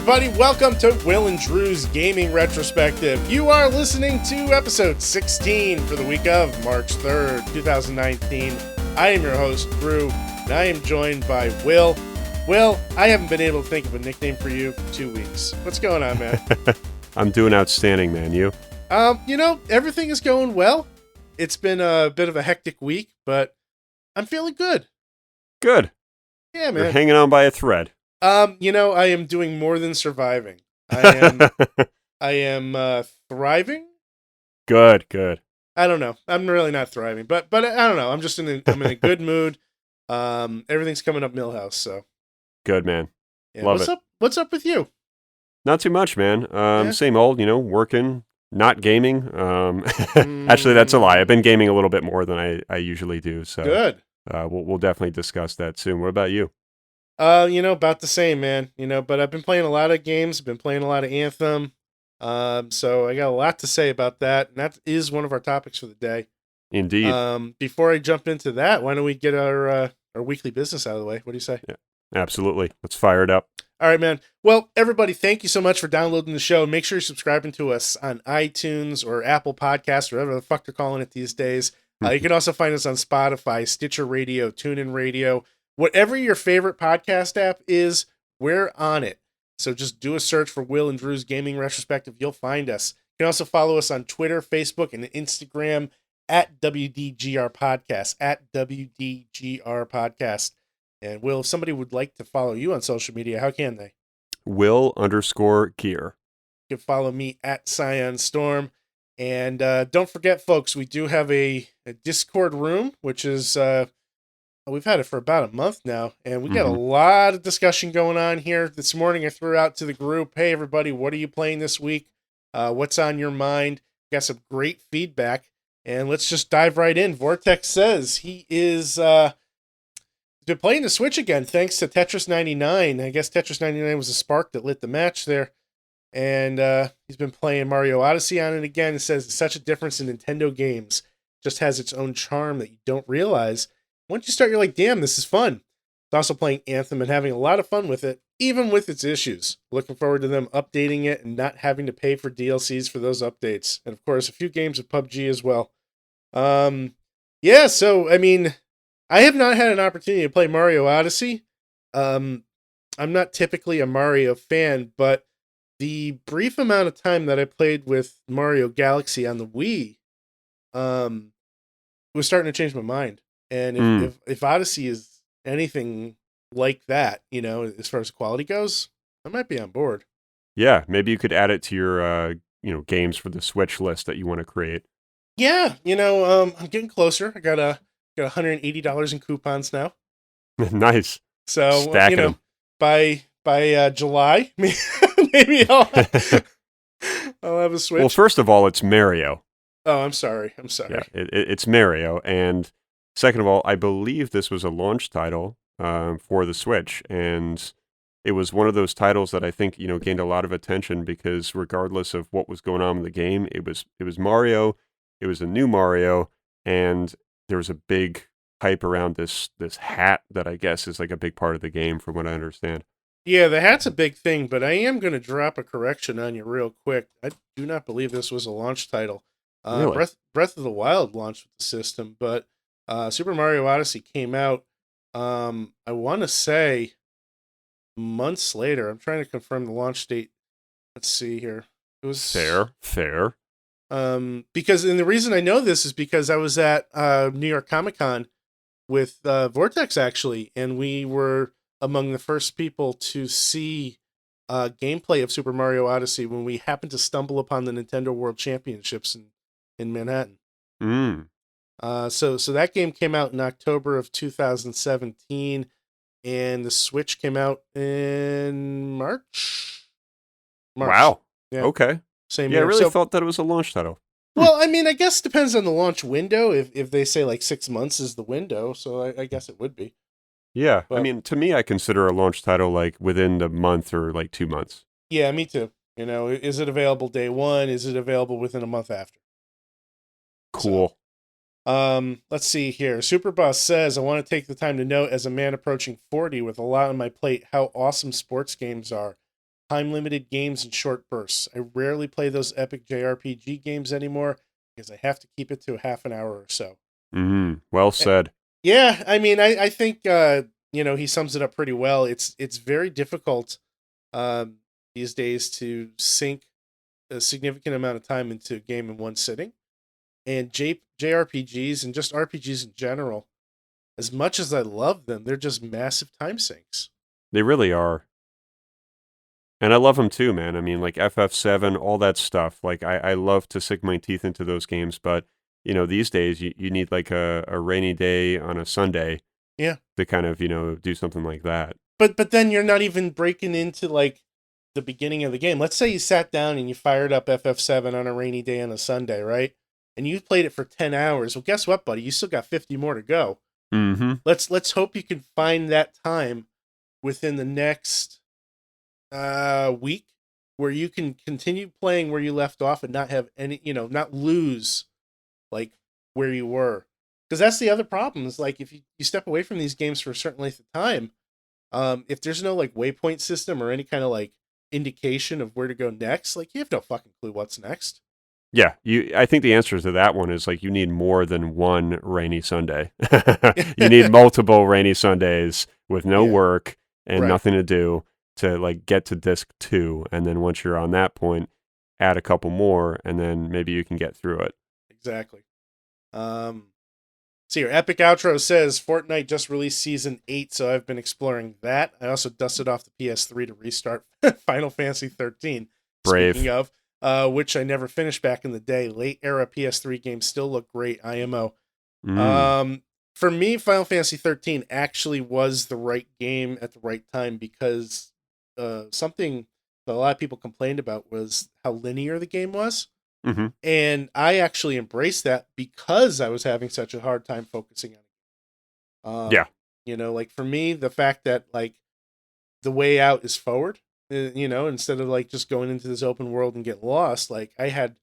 everybody. Welcome to Will and Drew's Gaming Retrospective. You are listening to episode 16 for the week of March 3rd, 2019. I am your host, Drew, and I am joined by Will. Will, I haven't been able to think of a nickname for you for 2 weeks. What's going on, man? I'm doing outstanding, man. You? Everything is going well. It's been a bit of a hectic week, but I'm feeling good. Good. Yeah, man. You're hanging on by a thread. I am doing more than surviving. I am thriving. Good. I don't know. I'm really not thriving, but I don't know. I'm in a good mood. Everything's coming up Millhouse, so good, man. Yeah, Love it. What's up with you? Not too much, man. Same old, working, not gaming. Actually, that's a lie. I've been gaming a little bit more than I usually do. So good. We'll definitely discuss that soon. What about you? About the same, man. But I've been playing a lot of games. I've been playing a lot of Anthem. So I got a lot to say about that, and that is one of our topics for the day. Indeed. Before I jump into that, why don't we get our weekly business out of the way? What do you say? Yeah, absolutely. Let's fire it up. All right, man. Well, everybody, thank you so much for downloading the show. Make sure you're subscribing to us on iTunes or Apple Podcasts, or whatever the fuck they're calling it these days. You can also find us on Spotify, Stitcher Radio, TuneIn Radio. Whatever your favorite podcast app is, we're on it. So just do a search for Will and Drew's Gaming Retrospective. You'll find us. You can also follow us on Twitter, Facebook, and Instagram at WDGRPodcast, at WDGRPodcast. And Will, if somebody would like to follow you on social media, how can they? Will_Gear. You can follow me at ScionStorm. And don't forget, folks, we do have a Discord room, which is... we've had it for about a month now, and we got a lot of discussion going on here. This morning I threw out to the group, hey, everybody, what are you playing this week? What's on your mind? Got some great feedback, and let's just dive right in. Vortex says he is been playing the Switch again, thanks to Tetris 99. I guess Tetris 99 was a spark that lit the match there. And he's been playing Mario Odyssey on it again. It says it's such a difference in Nintendo games. Just has its own charm that you don't realize. Once you start, you're like, damn, this is fun. It's also playing Anthem and having a lot of fun with it, even with its issues. Looking forward to them updating it and not having to pay for DLCs for those updates. And, of course, a few games of PUBG as well. I have not had an opportunity to play Mario Odyssey. I'm not typically a Mario fan, but the brief amount of time that I played with Mario Galaxy on the Wii was starting to change my mind. And if Odyssey is anything like that, as far as quality goes, I might be on board. Yeah, maybe you could add it to your, games for the Switch list that you want to create. Yeah, I'm getting closer. I got $180 in coupons now. Nice. So, stacking them. by July, maybe I'll have a Switch. Well, first of all, it's Mario. Oh, I'm sorry. Yeah, it's Mario, and second of all, I believe this was a launch title for the Switch, and it was one of those titles that I think gained a lot of attention because regardless of what was going on in the game, it was Mario, it was a new Mario, and there was a big hype around this hat that I guess is like a big part of the game, from what I understand. Yeah, the hat's a big thing, but I am going to drop a correction on you real quick. I do not believe this was a launch title. Really? Breath of the Wild launched with the system, but Super Mario Odyssey came out, I want to say, months later. I'm trying to confirm the launch date. Let's see here. It was fair. Because, and the reason I know this is because I was at New York Comic Con with Vortex, actually, and we were among the first people to see gameplay of Super Mario Odyssey when we happened to stumble upon the Nintendo World Championships in Manhattan. So that game came out in October of 2017, and the Switch came out in March. Wow. Yeah. Okay. Same year. year. I really thought that it was a launch title. Well, I mean, I guess it depends on the launch window. If they say like 6 months is the window, so I guess it would be. Yeah. But, I mean, to me, I consider a launch title like within the month or like 2 months. Yeah, me too. Is it available day one? Is it available within a month after? Cool. Let's see here. Superboss says, I want to take the time to note, as a man approaching 40 with a lot on my plate, how awesome sports games are. time-limited games in short bursts. I rarely play those epic JRPG games anymore because I have to keep it to a half an hour or so. Well said. Yeah, I mean, I think he sums it up pretty well. It's very difficult these days to sink a significant amount of time into a game in one sitting. And JRPGs and just RPGs in general, as much as I love them, they're just massive time sinks. They really are. And I love them too, man. I mean, like FF7, all that stuff. Like, I love to sink my teeth into those games, but, these days you need like a rainy day on a Sunday Yeah. to kind of, do something like that. But then you're not even breaking into like the beginning of the game. Let's say you sat down and you fired up FF7 on a rainy day on a Sunday, right? And you played it for 10 hours. Well, guess what, buddy? You still got 50 more to go. Mm-hmm. Let's hope you can find that time within the next week where you can continue playing where you left off and not have any, not lose like where you were. Because that's the other problem is like if you step away from these games for a certain length of time, if there's no like waypoint system or any kind of like indication of where to go next, like you have no fucking clue what's next. Yeah, I think the answer to that one is like you need more than one rainy Sunday. You need multiple rainy Sundays with no work and nothing to do to like get to disc 2, and then once you're on that point, add a couple more, and then maybe you can get through it. Exactly. See, your epic outro says Fortnite just released season 8, so I've been exploring that. I also dusted off the PS3 to restart Final Fantasy 13. Brave. Speaking of, which I never finished back in the day. Late era PS3 games still look great. IMO. For me, Final Fantasy 13 actually was the right game at the right time because something that a lot of people complained about was how linear the game was. Mm-hmm. And I actually embraced that because I was having such a hard time focusing on it. Like for me, the fact that like the way out is forward, instead of like just going into this open world and get lost, like I had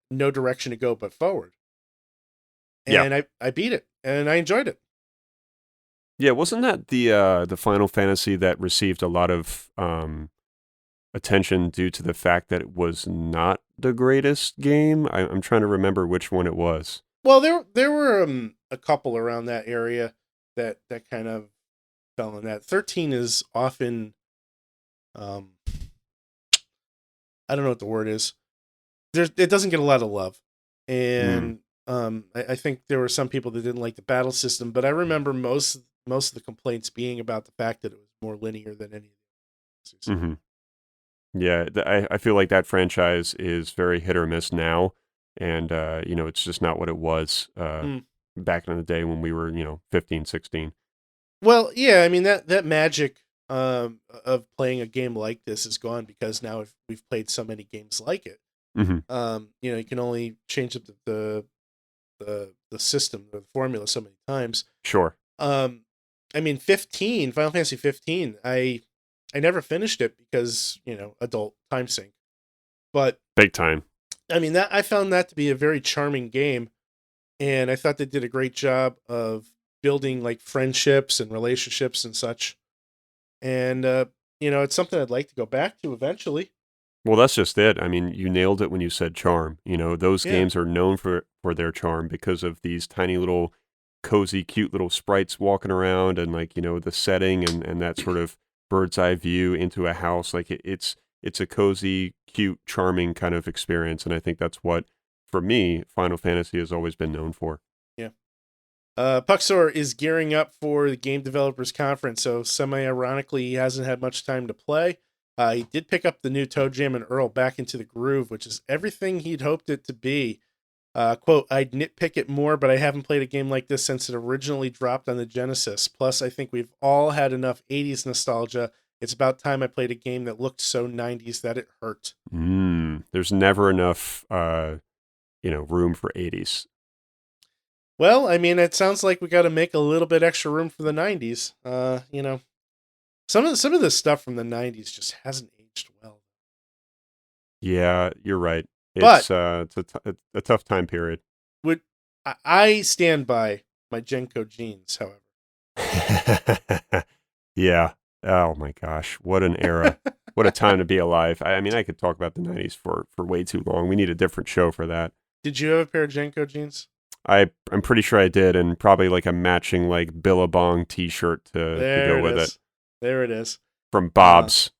no direction to go but forward. And I beat it and I enjoyed it. Yeah, wasn't that the Final Fantasy that received a lot of attention due to the fact that it was not the greatest game? I'm trying to remember which one it was. Well, there were a couple around that area that kind of fell in that. 13 is often, I don't know what the word is. It doesn't get a lot of love, and I think there were some people that didn't like the battle system. But I remember most of the complaints being about the fact that it was more linear than any of the others. Mm-hmm. Yeah, I feel like that franchise is very hit or miss now, and it's just not what it was back in the day when we were 15, 16. Well, yeah, I mean that magic of playing a game like this is gone because now we've played so many games like it. Mm-hmm. You can only change up the system, the formula so many times. Sure. I mean, Final Fantasy 15, I never finished it because, adult time sink. But big time. I mean, I found that to be a very charming game, and I thought they did a great job of building like friendships and relationships and such. And it's something I'd like to go back to eventually. Well, that's just it. I mean, you nailed it when you said charm. Those games are known for their charm because of these tiny little cozy, cute little sprites walking around and like, the setting and that sort of bird's eye view into a house. Like it's a cozy, cute, charming kind of experience. And I think that's what, for me, Final Fantasy has always been known for. Yeah. Puxor is gearing up for the Game Developers Conference. So semi-ironically, he hasn't had much time to play. He did pick up the new Toe Jam and Earl Back into the Groove, which is everything he'd hoped it to be. Quote, I'd nitpick it more, but I haven't played a game like this since it originally dropped on the Genesis. Plus, I think we've all had enough 80s nostalgia. It's about time I played a game that looked so 90s that it hurt. There's never enough, room for 80s. Well, I mean, it sounds like we got to make a little bit extra room for the 90s. Some of the stuff from the 90s just hasn't aged well. Yeah, you're right. It's a tough time period. I stand by my Genko jeans, however. Yeah. Oh my gosh, what an era! What a time to be alive. I mean, I could talk about the 90s for way too long. We need a different show for that. Did you have a pair of Jenko jeans? I'm pretty sure I did, and probably like a matching like Billabong t-shirt to go with it. There it is. From Bob's.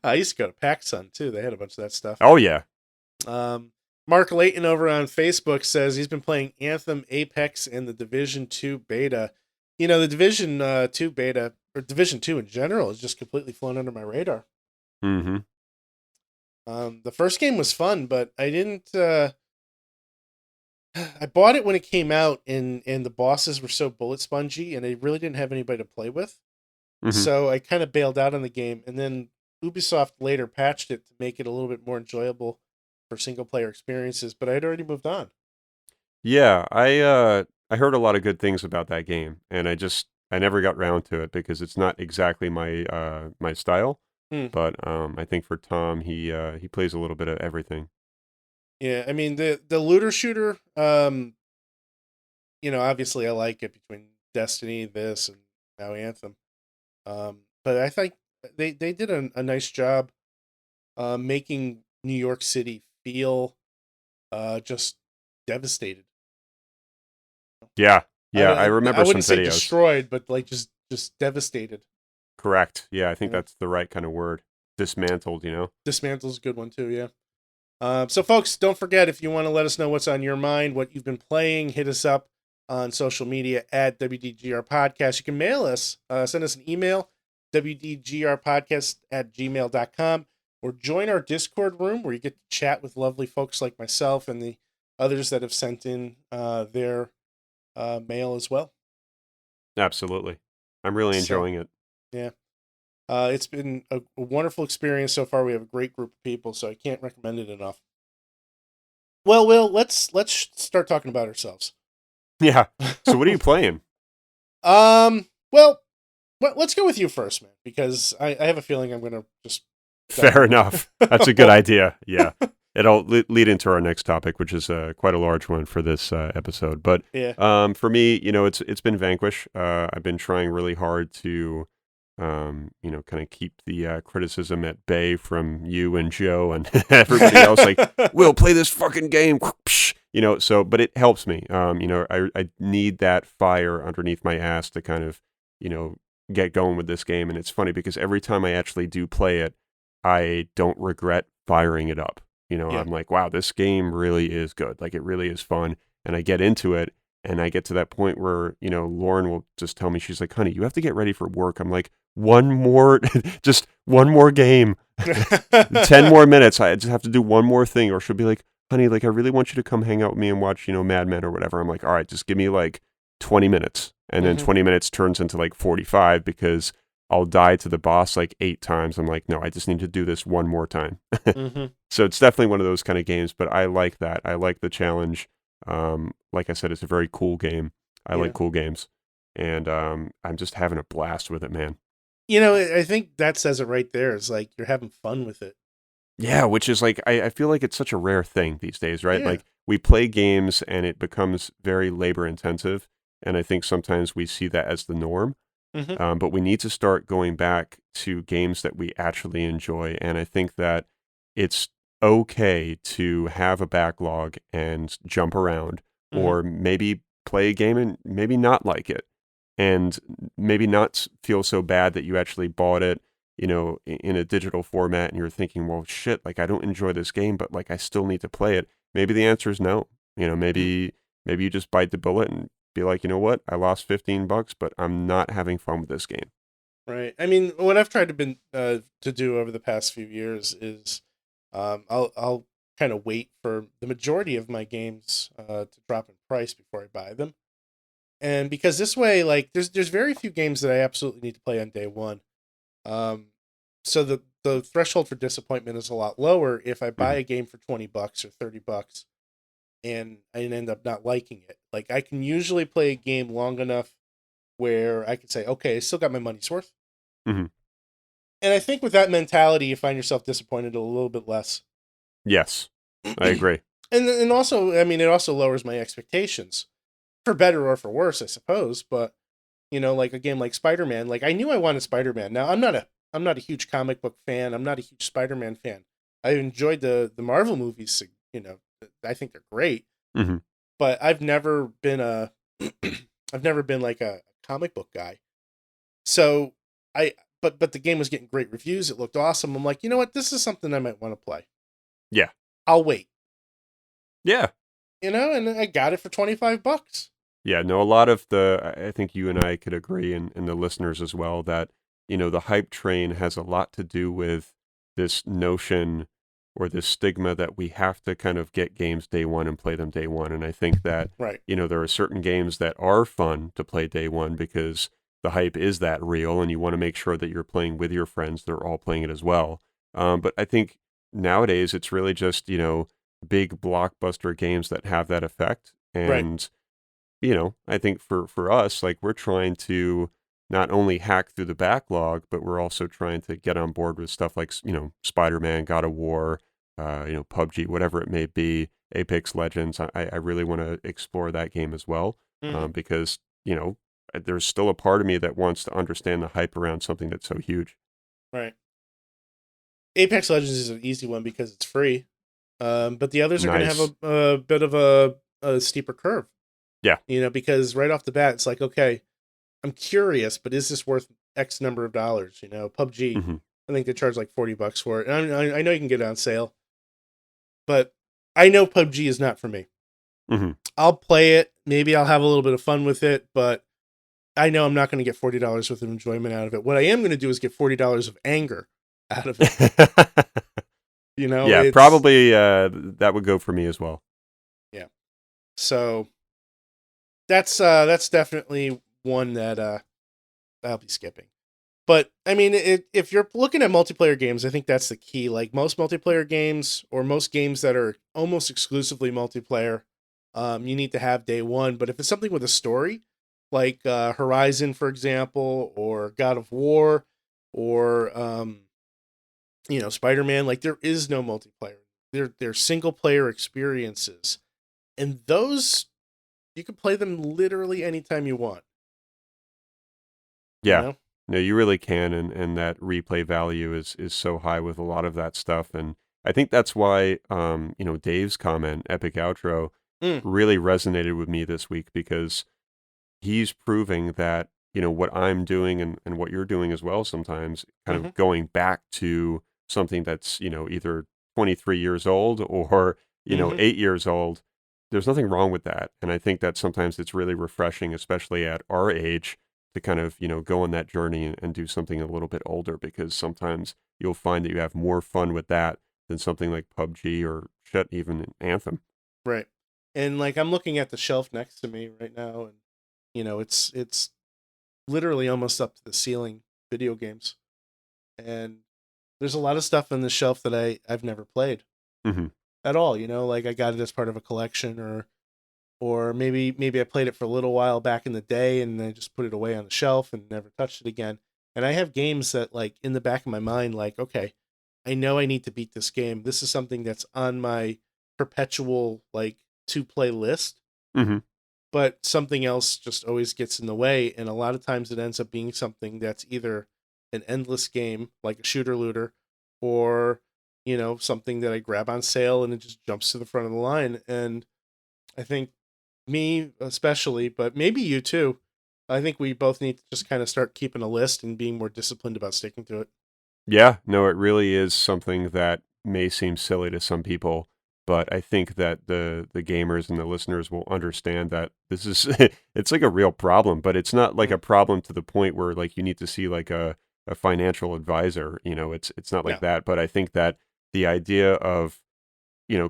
I used to go to PacSun too. They had a bunch of that stuff. Oh, yeah. Mark Layton over on Facebook says he's been playing Anthem, Apex, and the Division 2 beta. You know, the Division 2 beta, or Division 2 in general, has just completely flown under my radar. Mm-hmm. The first game was fun, but I didn't... I bought it when it came out, and the bosses were so bullet spongy, and I really didn't have anybody to play with. Mm-hmm. So I kind of bailed out on the game, and then Ubisoft later patched it to make it a little bit more enjoyable for single-player experiences, but I had already moved on. Yeah, I heard a lot of good things about that game, and I never got round to it because it's not exactly my my style. But I think for Tom, he plays a little bit of everything. Yeah, I mean the looter shooter, you know, obviously I like it between Destiny, this, and now Anthem. But I think they did a nice job making New York City feel just devastated. Yeah, I remember I wouldn't some say videos. destroyed, but like just devastated. Correct. Yeah, I think Yeah. that's the right kind of word. Dismantled, you know? Dismantle's a good one too, yeah. So folks, don't forget, if you want to let us know what's on your mind, what you've been playing, hit us up on social media at WDGRPodcast. You can mail us, send us an email, WDGRPodcast@gmail.com, or join our Discord room where you get to chat with lovely folks like myself and the others that have sent in their mail as well. Absolutely. I'm really enjoying it. Yeah. It's been a wonderful experience so far. We have a great group of people, so I can't recommend it enough. Well, Will, let's start talking about ourselves. Yeah. So what are you playing? Well, let's go with you first, man, because I have a feeling I'm going to just... Fair enough. That's a good idea. Yeah. It'll lead into our next topic, which is quite a large one for this episode. But yeah. For me, you know, it's been Vanquish. I've been trying really hard to, you know, kind of keep the criticism at bay from you and Joe and everybody else. Like, we'll play this fucking game. You know, so, but it helps me. You know, I need that fire underneath my ass to kind of, you know, get going with this game. And it's funny because every time I actually do play it, I don't regret firing it up. You know, Yeah. I'm like, wow, this game really is good. Like, it really is fun. And I get into it, and I get to that point where, you know, Lauren will just tell me, she's like, honey, you have to get ready for work. I'm like, just one more game, 10 more minutes. I just have to do one more thing. Or she'll be like, honey, like, I really want you to come hang out with me and watch, you know, Mad Men or whatever. I'm like, all right, just give me like 20 minutes. And then 20 minutes turns into like 45 because I'll die to the boss like 8 times. I'm like, no, I just need to do this one more time. So it's definitely one of those kind of games, but I like that. I like the challenge. Like I said, it's a very cool game. I like cool games. And I'm just having a blast with it, man. You know, I think that says it right there. It's like you're having fun with it. Yeah, which is like, I feel like it's such a rare thing these days, right? Yeah. Like, we play games and it becomes very labor intensive. And I think sometimes we see that as the norm. But we need to start going back to games that we actually enjoy. And I think that it's okay to have a backlog and jump around, or maybe play a game and maybe not like it, and maybe not feel so bad that you actually bought it, you know, in a digital format, and you're thinking, well, shit, like, I don't enjoy this game, but like, I still need to play it. Maybe the answer is no. You know, maybe you just bite the bullet and be like, you know what, I lost $15, but I'm not having fun with this game. Right. I mean, what I've tried to do over the past few years is, I'll kind of wait for the majority of my games to drop in price before I buy them, and because this way, like, there's very few games that I absolutely need to play on day one. So the threshold for disappointment is a lot lower if I buy a game for $20 or $30. And I end up not liking it. Like, I can usually play a game long enough where I can say, okay, I still got my money's worth. And I think with that mentality, you find yourself disappointed a little bit less. Yes, I agree. And also, I mean, it also lowers my expectations, for better or for worse, I suppose. But, you know, like a game like Spider-Man, like, I knew I wanted Spider-Man. Now, I'm not a I'm not a huge comic book fan. I'm not a huge Spider-Man fan. I enjoyed the Marvel movies. You know, I think they're great, Hmm. but I've never been a I've never been like a comic book guy. So I but the game was getting great reviews. It looked awesome. I'm like, you know what? This is something I might want to play. Yeah. I'll wait. Yeah. You know, and I got it for $25. Yeah, no, a lot of I think you and I could agree, and the listeners as well, that, the hype train has a lot to do with this notion or this stigma that we have to kind of get games day one and play them day one. And I think that, Right. there are certain games that are fun to play day one because the hype is that real, and you want to make sure that you're playing with your friends, they're all playing it as well. But I think nowadays it's really just, big blockbuster games that have that effect. Right. And I think for us, like we're trying to not only hack through the backlog, but we're also trying to get on board with stuff like, Spider-Man, God of War, PUBG, whatever it may be, Apex Legends. I really want to explore that game as well, Hmm. because, there's still a part of me that wants to understand the hype around something that's so huge. Right. Apex Legends is an easy one because it's free. But the others are going to have Nice. a bit of a steeper curve. Yeah. You know, because right off the bat, it's like, okay, I'm curious, but is this worth X number of dollars? You know, PUBG, Hmm. I think they charge like $40 for it. And I know you can get it on sale, but I know PUBG is not for me. Hmm. I'll play it. Maybe I'll have a little bit of fun with it, but I know I'm not going to get $40 worth of enjoyment out of it. What I am going to do is get $40 of anger out of it. You know, Yeah, it's, probably that would go for me as well. yeah. So that's definitely one that I'll be skipping. But I mean, if you're looking at multiplayer games, I think that's the key. Like most multiplayer games, or most games that are almost exclusively multiplayer, you need to have day one. But if it's something with a story, like Horizon, for example, or God of War, or Spider-Man, like there is no multiplayer. They're single player experiences, and those you can play them literally anytime you want. You Yeah. know? No, you really can, and that replay value is so high with a lot of that stuff, and I think that's why, Dave's comment, epic outro, Mm, really resonated with me this week because he's proving that, what I'm doing and what you're doing as well sometimes, kind mm-hmm, of going back to something that's, either 23 years old or, mm-hmm. 8 years old. There's nothing wrong with that. And I think that sometimes it's really refreshing, especially at our age, to kind of, go on that journey and do something a little bit older because sometimes you'll find that you have more fun with that than something like PUBG or shit, even Anthem. Right. And like I'm looking at the shelf next to me right now, and it's literally almost up to the ceiling, video games. And there's a lot of stuff on the shelf that I've never played Hmm. at all, like I got it as part of a collection, or maybe I played it for a little while back in the day and then just put it away on the shelf and never touched it again. And I have games that like in the back of my mind, like, okay, I know I need to beat this game. This is something that's on my perpetual like to play list, Hmm. but something else just always gets in the way. And a lot of times it ends up being something that's either an endless game, like a shooter looter, or, something that I grab on sale and it just jumps to the front of the line. And I think me especially, but maybe you too. I think we both need to just kind of start keeping a list and being more disciplined about sticking to it. Yeah, no, it really is something that may seem silly to some people, but I think that the gamers and the listeners will understand that this is it's like a real problem, but it's not like Mm. a problem to the point where like you need to see like a financial advisor, it's not like No. that, but I think that the idea of,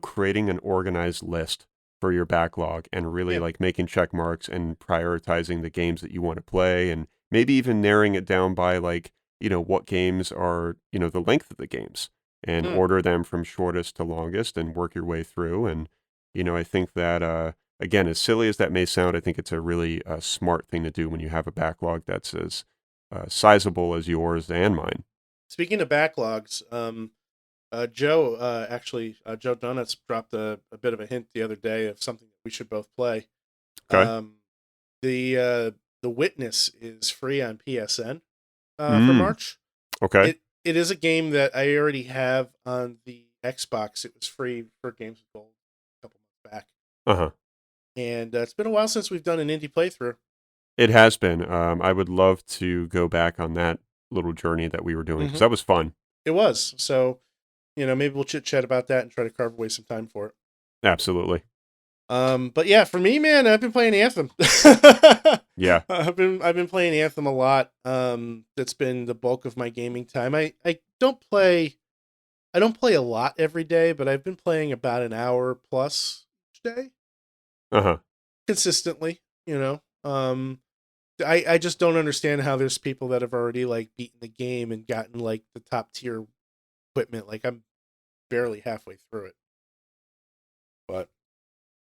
creating an organized list for your backlog and really Yeah. like making check marks and prioritizing the games that you want to play and maybe even narrowing it down by like, what games are, the length of the games and Mm. order them from shortest to longest and work your way through. And, I think that, again, as silly as that may sound, I think it's a really smart thing to do when you have a backlog that's as sizable as yours and mine. Speaking of backlogs, Joe Joe Donuts dropped a bit of a hint the other day of something that we should both play. Okay. Um, the Witness is free on PSN for Mm. March. Okay. It is a game that I already have on the Xbox. It was free for Games with Gold a couple months back, Uh-huh. and it's been a while since we've done an indie playthrough. It has been. I would love to go back on that little journey that we were doing because Hmm. that was fun. It was. So, maybe we'll chit chat about that and try to carve away some time for it. Absolutely. But yeah, for me, man, I've been playing Anthem. Yeah. I've been playing Anthem a lot. That's been the bulk of my gaming time. I don't play a lot every day, but I've been playing about an hour plus each day Uh-huh. consistently. I just don't understand how there's people that have already like beaten the game and gotten like the top tier equipment. Like I'm barely halfway through it. But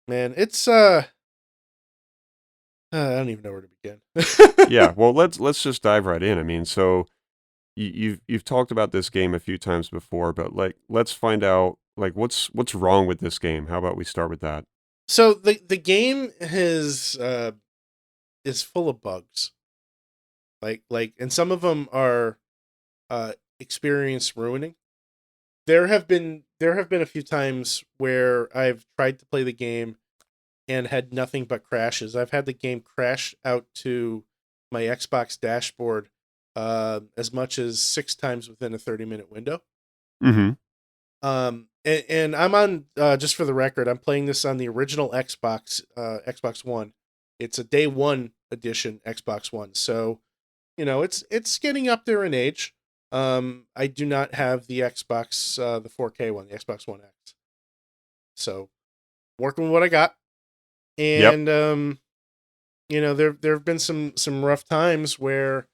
man, it's I don't even know where to begin. Yeah. Well, let's just dive right in. I mean, so you've talked about this game a few times before, but like let's find out like what's wrong with this game. How about we start with that? So the game is full of bugs. And some of them are experience ruining. There have been a few times where I've tried to play the game and had nothing but crashes. I've had the game crash out to my Xbox dashboard as much as 6 times within a 30-minute window. Mm-hmm. And I'm on just for the record, I'm playing this on the original Xbox One. It's a day one edition Xbox One, so it's getting up there in age. I do not have the Xbox, the 4K one, the Xbox One X. So working with what I got, Yep. and there have been some rough times where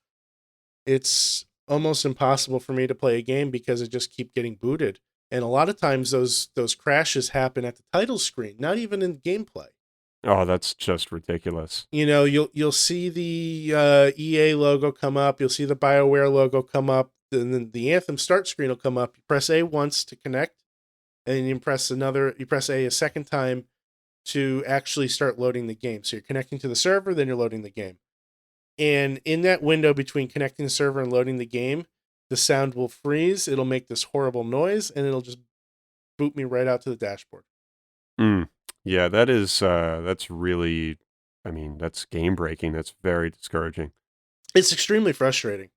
it's almost impossible for me to play a game because I just keep getting booted. And a lot of times those crashes happen at the title screen, not even in gameplay. Oh, that's just ridiculous. You'll see the EA logo come up, you'll see the BioWare logo come up, and then the Anthem start screen will come up. You press A once to connect, and you press A a second time to actually start loading the game. So you're connecting to the server, then you're loading the game. And in that window between connecting the server and loading the game, the sound will freeze, it'll make this horrible noise, and it'll just boot me right out to the dashboard. Mm. Yeah, that's really, I mean, that's game breaking. That's very discouraging. It's extremely frustrating.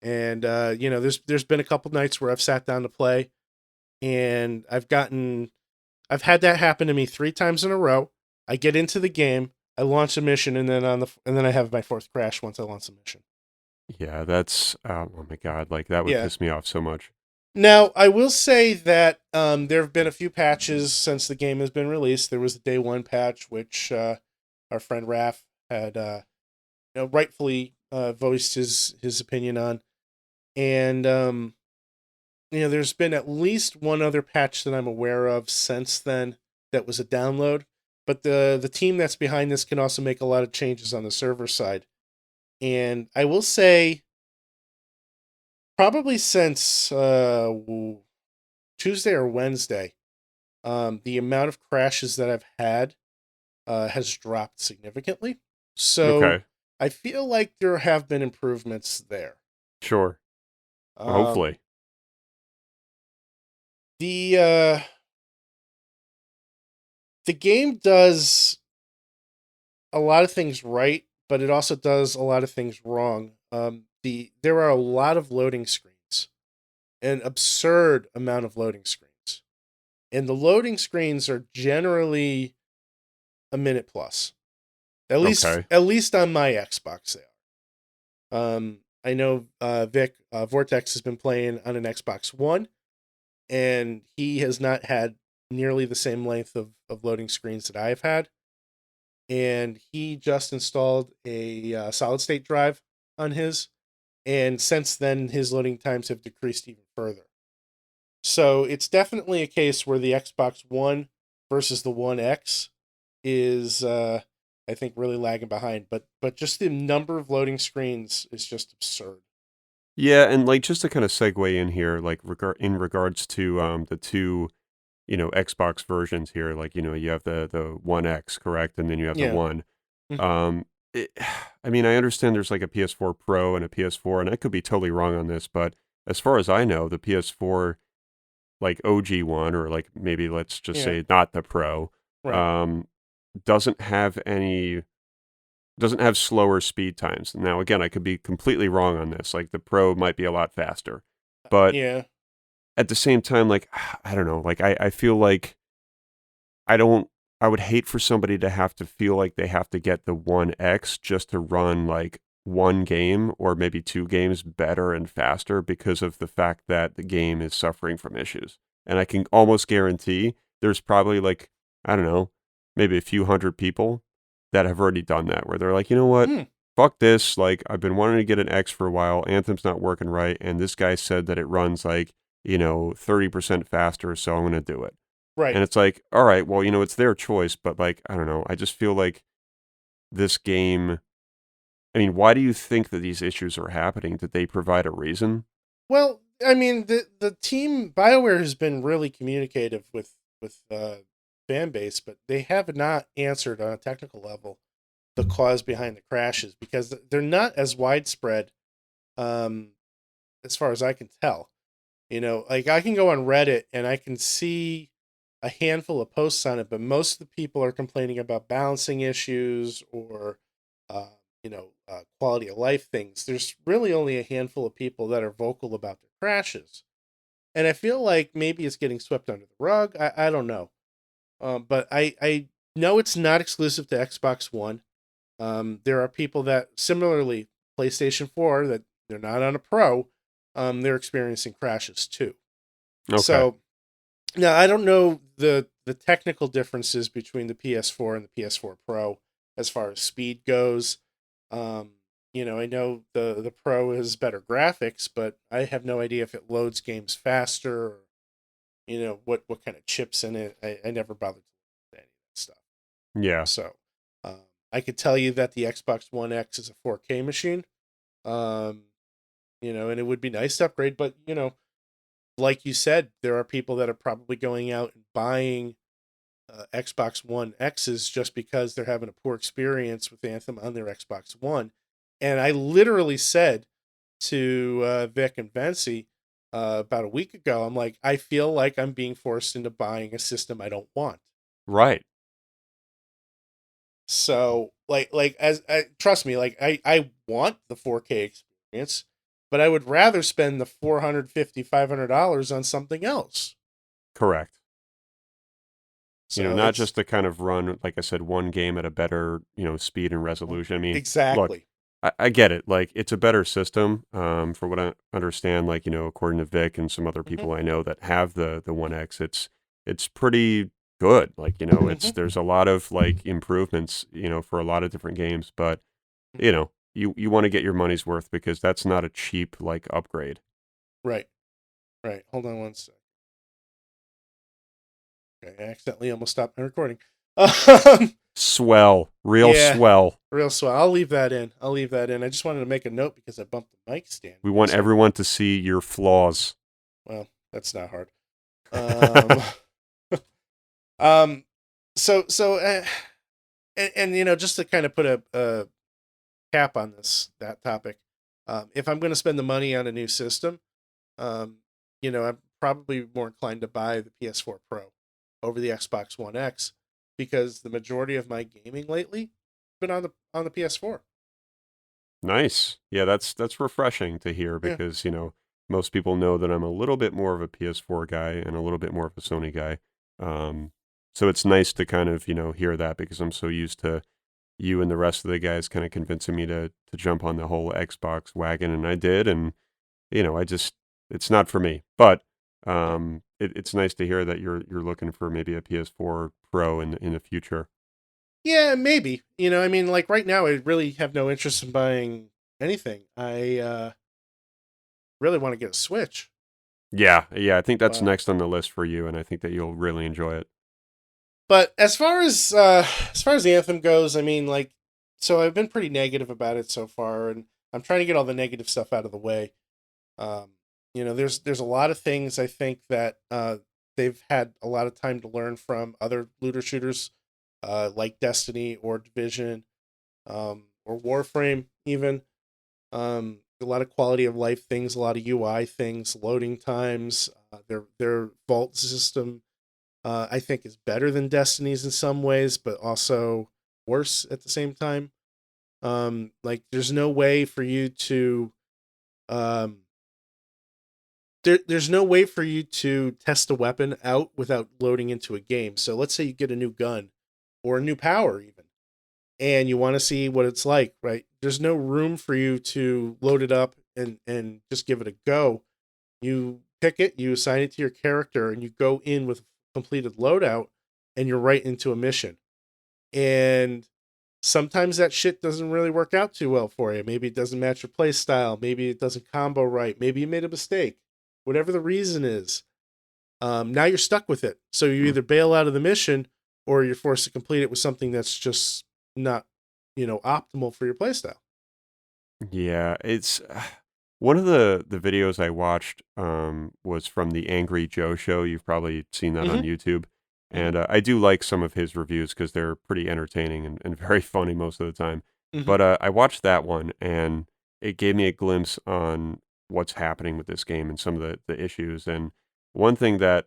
And there's been a couple nights where I've sat down to play, and I've had that happen to me 3 times in a row. I get into the game, I launch a mission, and then I have my fourth crash once I launch the mission. Yeah, that's oh my God, like that would Yeah. piss me off so much. Now, I will say that there have been a few patches since the game has been released. There was the day one patch, which our friend Raph had rightfully voiced his opinion on, and there's been at least one other patch that I'm aware of since then that was a download. But the team that's behind this can also make a lot of changes on the server side, and I will say, probably since Tuesday or Wednesday, the amount of crashes that I've had has dropped significantly. So Okay, I feel like there have been improvements there. sure. Um, Hopefully. the uh, the game does a lot of things right, but it also does a lot of things wrong. There are a lot of loading screens, an absurd amount of loading screens, and the loading screens are generally a minute plus. Okay. At least on my Xbox they are. I know Vic Vortex has been playing on an Xbox One, and he has not had nearly the same length of loading screens that I've had. And he just installed a solid state drive on his, and since then his loading times have decreased even further. So it's definitely a case where the Xbox One versus the One X is I think really lagging behind, but just the number of loading screens is just absurd. Yeah, and like just to kind of segue in here, like in regards to the two, Xbox versions here, like you have the One X, correct, and then you have the Yeah. One. Mhm. Um, it, I mean, I understand there's like a PS4 Pro and a PS4, and I could be totally wrong on this, but as far as I know, the PS4 like OG one, or like maybe let's just Yeah. say not the Pro, Right. um, doesn't have any doesn't have slower speed times. Now, again, I could be completely wrong on this. Like the Pro might be a lot faster, but Yeah. at the same time, like I don't know, like I feel like I don't. I would hate for somebody to have to feel like they have to get the One X just to run like one game or maybe two games better and faster because of the fact that the game is suffering from issues. And I can almost guarantee there's probably like, I don't know, maybe a few hundred people that have already done that where they're like, you know what? Hmm. Fuck this. Like, I've been wanting to get an X for a while. Anthem's not working right. And this guy said that it runs like, 30% faster. So I'm going to do it. Right. And it's like, all right, well, it's their choice, but like, I don't know. I just feel like this game, I mean, why do you think that these issues are happening? Did they provide a reason? Well, I mean, the team BioWare has been really communicative with fan base, but they have not answered on a technical level the cause behind the crashes because they're not as widespread, um, as far as I can tell. Like I can go on Reddit and I can see a handful of posts on it, but most of the people are complaining about balancing issues or, quality of life things. There's really only a handful of people that are vocal about their crashes. And I feel like maybe it's getting swept under the rug. I don't know. But I know it's not exclusive to Xbox One. There are people that similarly PlayStation 4 that they're not on a Pro. They're experiencing crashes too. Okay. So now I don't know the technical differences between the PS4 and the PS4 Pro as far as speed goes. I know the Pro has better graphics, but I have no idea if it loads games faster or what kind of chips in it. I never bothered to look at any of that stuff. Yeah. So I could tell you that the Xbox One X is a 4K machine. Um, and it would be nice to upgrade, but like you said, there are people that are probably going out and buying Xbox One X's just because they're having a poor experience with Anthem on their Xbox One. And I literally said to Vic and Vency about a week ago, I'm like, I feel like I'm being forced into buying a system I don't want. Right. So, trust me, like I want the 4K experience, but I would rather spend the $450-$500 on something else. Correct. So Not it's just to kind of run, like I said, one game at a better, speed and resolution. I mean, look, exactly. I get it. Like, it's a better system, for what I understand. Like, according to Vic and some other Hmm. people I know that have the One X, it's pretty good. Like, Hmm. there's a lot of like improvements, for a lot of different games. But you want to get your money's worth because that's not a cheap like upgrade. Right, right. Hold on one sec. Okay, I accidentally almost stopped my recording. Swell, real Yeah, swell. real swell. I'll leave that in. I'll leave that in. I just wanted to make a note because I bumped the mic stand. We want So, everyone to see your flaws. well, that's not hard. Um, um, and just to kind of put a cap on that topic, if I'm going to spend the money on a new system, um, I'm probably more inclined to buy the PS4 Pro over the Xbox One X because the majority of my gaming lately has been on the PS4. Nice. Yeah, that's refreshing to hear Yeah. because, most people know that I'm a little bit more of a PS4 guy and a little bit more of a Sony guy. Um, so it's nice to kind of, hear that because I'm so used to you and the rest of the guys kind of convincing me to jump on the whole Xbox wagon, and I did, and I just it's not for me. But Yeah. it's nice to hear that you're looking for maybe a PS4 Pro in the future. Yeah, maybe. I mean, like right now, I really have no interest in buying anything. I really want to get a Switch. Yeah, yeah, I think that's But next on the list for you, and I think that you'll really enjoy it. but as far as Anthem goes, I mean, like, so I've been pretty negative about it so far, and I'm trying to get all the negative stuff out of the way. There's a lot of things I think that they've had a lot of time to learn from other looter shooters, like Destiny or Division, or Warframe even. a lot of quality of life things, a lot of UI things, loading times. Their vault system, I think, is better than Destiny's in some ways, but also worse at the same time. Like there's no way for you to um, there's no way for you to test a weapon out without loading into a game. So let's say you get a new gun or a new power even, and you want to see what it's like, right? There's no room for you to load it up and just give it a go. You pick it, you assign it to your character, and you go in with a completed loadout, and you're right into a mission. And sometimes that shit doesn't really work out too well for you. Maybe it doesn't match your play style. Maybe it doesn't combo right. Maybe you made a mistake. Whatever the reason is, now you're stuck with it. So you either bail out of the mission or you're forced to complete it with something that's just not, optimal for your playstyle. Yeah, it's one of the videos I watched was from the Angry Joe show. You've probably seen that on Mm-hmm. YouTube. Mm-hmm. And I do like some of his reviews because they're pretty entertaining and very funny most of the time. Mm-hmm. But I watched that one and it gave me a glimpse on what's happening with this game and some of the issues. And one thing that,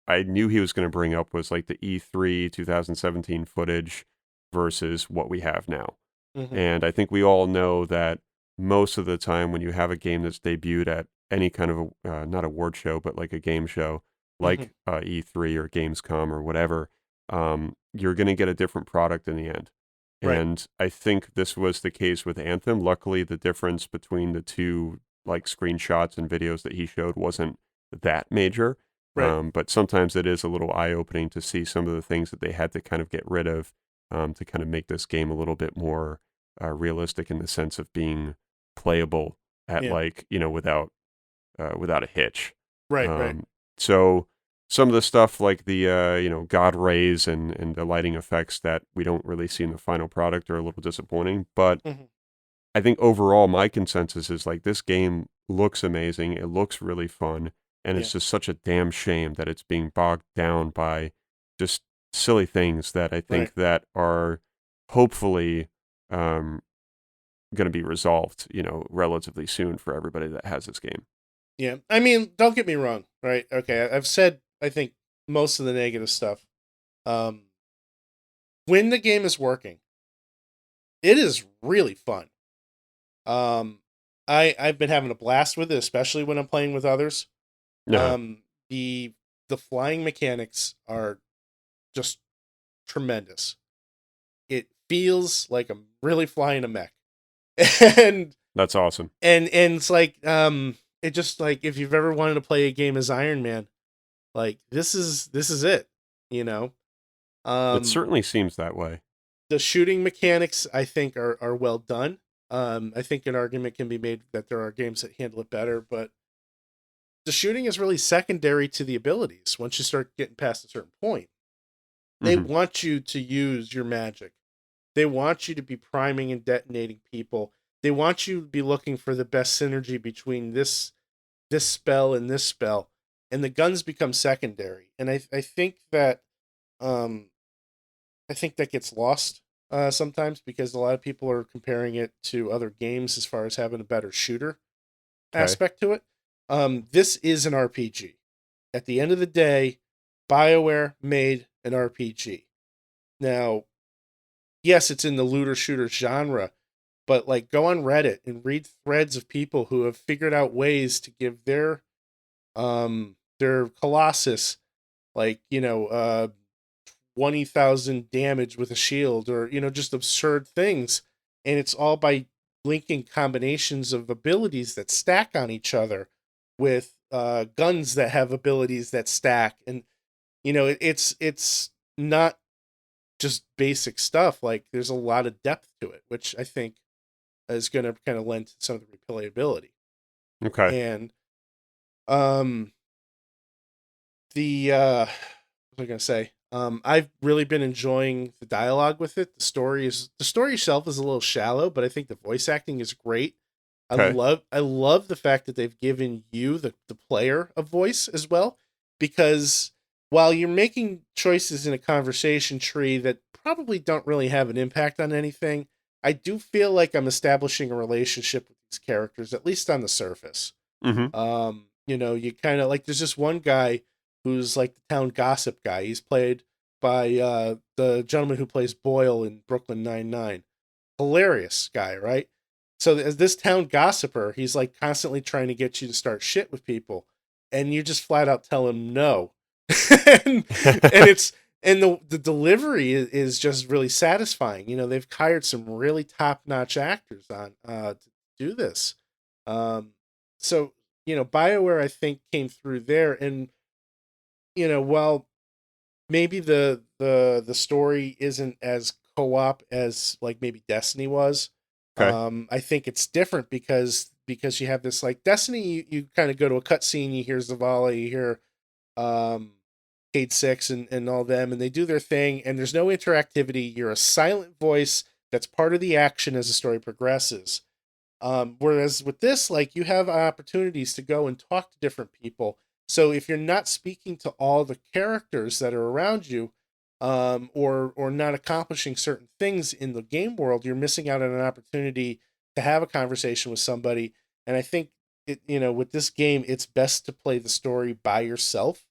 I knew he was going to bring up was like the E3 2017 footage versus what we have now. Mm-hmm. And I think we all know that most of the time when you have a game that's debuted at any kind of not award show, but like a game show, Mm-hmm. like E3 or Gamescom or whatever, you're going to get a different product in the end. Right. And I think this was the case with Anthem. Luckily, the difference between the two like screenshots and videos that he showed wasn't that major. Right. But sometimes it is a little eye-opening to see some of the things that they had to kind of get rid of to kind of make this game a little bit more realistic in the sense of being playable at Yeah. like without a hitch. Right. Right. Um, so some of the stuff like the God rays and the lighting effects that we don't really see in the final product are a little disappointing. But Mm-hmm. I think overall my consensus is like this game looks amazing. It looks really fun, and Yeah. it's just such a damn shame that it's being bogged down by just silly things that I Right. think that are hopefully um, going to be resolved, relatively soon for everybody that has this game. Yeah. I mean, don't get me wrong. Right. Okay. I've said, I think, most of the negative stuff. Um, when the game is working, it is really fun. Um, I've been having a blast with it, especially when I'm playing with others. Uh-huh. The flying mechanics are just tremendous. It feels like I'm really flying a mech, and That's awesome. and it's like it just like if you've ever wanted to play a game as Iron Man, like this is it, you know. It Um, certainly seems that way. the shooting mechanics I think are well done. I think an argument can be made that there are games that handle it better, but the shooting is really secondary to the abilities once you start getting past a certain point. They Hmm. want you to use your magic. They want you to be priming and detonating people. They want you to be looking for the best synergy between this spell and this spell. And the guns become secondary. And I think that um I think that gets lost sometimes because a lot of people are comparing it to other games as far as having a better shooter Okay. aspect to it. This is an RPG. At the end of the day, BioWare made an RPG. Now, yes, it's in the looter shooter genre, but like go on Reddit and read threads of people who have figured out ways to give their Colossus like, 20,000 damage with a shield or, just absurd things. And it's all by linking combinations of abilities that stack on each other with guns that have abilities that stack. And, it's not just basic stuff. Like there's a lot of depth to it, which I think is going to kind of lend to some of the replayability. Okay. And um, the what was I going to say? I've really been enjoying the dialogue with it. The story itself is a little shallow, but I think the voice acting is great. Okay. I love the fact that they've given you the player a voice as well, because while you're making choices in a conversation tree that probably don't really have an impact on anything, I do feel like I'm establishing a relationship with these characters, at least on the surface. Mm-hmm. You kind of like, there's just one guy who's like the town gossip guy. He's played by the gentleman who plays Boyle in Brooklyn Nine-Nine. Hilarious guy, right? So as this town gossiper, he's like constantly trying to get you to start shit with people, and you just flat out tell him no. and, and it's and the delivery is just really satisfying. They've hired some really top-notch actors on to do this. So BioWare, I think, came through there, and while maybe the story isn't as co-op as like maybe Destiny was. Okay. I think it's different because you have this, like Destiny, you kind of go to a cutscene, you hear Zavala, you hear Cade Six and all them, and they do their thing, and there's no interactivity. You're a silent voice that's part of the action as the story progresses. Whereas with this, like, you have opportunities to go and talk to different people. So if you're not speaking to all the characters that are around you, or not accomplishing certain things in the game world, you're missing out on an opportunity to have a conversation with somebody. And I think with this game, it's best to play the story by yourself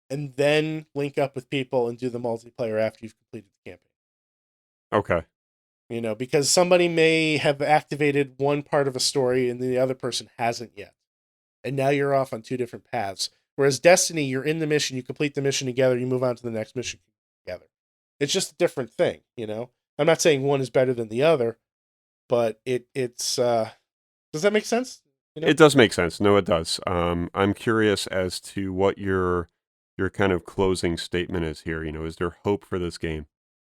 and then link up with people and do the multiplayer after you've completed the campaign. Okay. Because somebody may have activated one part of a story and the other person hasn't yet. And now you're off on two different paths. Whereas Destiny, you're in the mission, you complete the mission together, you move on to the next mission together. It's just a different thing, I'm not saying one is better than the other, but it's does that make sense? It does make sense. No, it does. I'm curious as to what your kind of closing statement is here. Is there hope for this game?